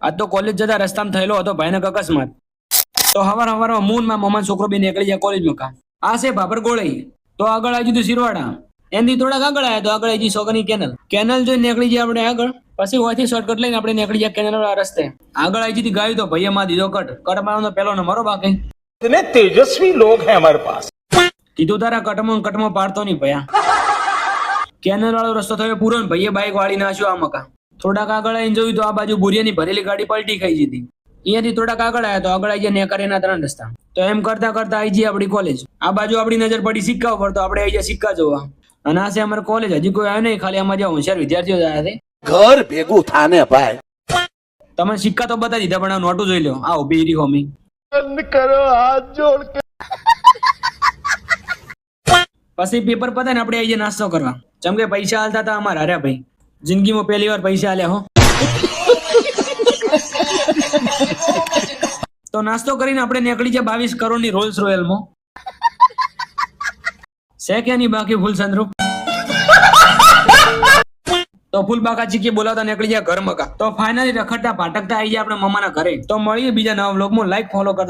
આજ તો કોલેજ જતા રસ્તામાં થયેલો હતો ભયાનક અકસ્માત. તો હવારમાં મૂન માં મમ્મા છોકરો બી નીકળી જાય કોલેજમાં કા. આ છે ભાભર ગોળઈ. તો આગળ આવી ગયું શિરવાડા. એનથી થોડાક આગળ આવ્યા તો આગળ આવી સોગની કેનલ જોઈને નીકળી જાય આપણે આગળ. પછી હોયથી શોર્ટકટ લઈને આપણે નીકળી જાય કેનલ વાળા રસ્તે. આગળ આવી જતી ગાયું તો ભાઈએ માં દીધો કટ મારવાનો પેલો નંબર બાકી. इतने तेजस्वी लोग हैं हमारे पास. કીધું તારા કટમાં પાડતો નહીં ભયા. કેનલ વાળો રસ્તો થયો પૂરો ને ભાઈએ બાઈક વાળી નાખ્યો આ મકા. થોડાક આગળ આવીને જોયું તો આ બાજુ ભુરિયાની ભરેલી ગાડી પલટી ખાઈ જતી. અહીંયાથી થોડાક આગળ આવ્યા તો આગળ આવી જાય નેકરેના 3 રસ્તા. તો એમ કરતા આવી જઈએ આપણી કોલેજ. આ બાજુ આપણી નજર પડી સિક્કા ઉપર તો આપણે આવી જાય સિક્કા જોવા. અને આ છે અમારી કોલેજ. હજી કોઈ આવ્યો નહીં, ખાલી આમાં જે હોશિયાર વિદ્યાર્થીઓ આવ્યા છે. घर भेगू थाने भाई. તમે સિક્કા તો બતાવી દીધા પણ આ નોટું જોઈ લો. આ ઉભી રહી હોમી. बंद करो हाथ जोड़ के. પછી પેપર પતે ને આપણે આવી જાય નાસ્તો કરવા. જેમ કે પૈસા હાલતા હતા અમારા હર્યા ભાઈ. જિંદગીમાં પહેલી વાર પૈસા હાલ્યા હો. તો નાસ્તો કરીને આપણે નીકળી જાય 22 કરોડની રોલ્સ રોયલમાં. છે કે નહીં બાકી ફૂલ સંદ્રુપ. તો ફૂલ બાકા ચીકી બોલાવતા નીકળી જાય ઘર મકા. તો ફાઇનલી રખડતા ભાટકતા આવી જાય આપણે મમ્માના ઘરે. તો મળીએ બીજા નવા વ્લોગમાં. લાઈક ફોલો કરતા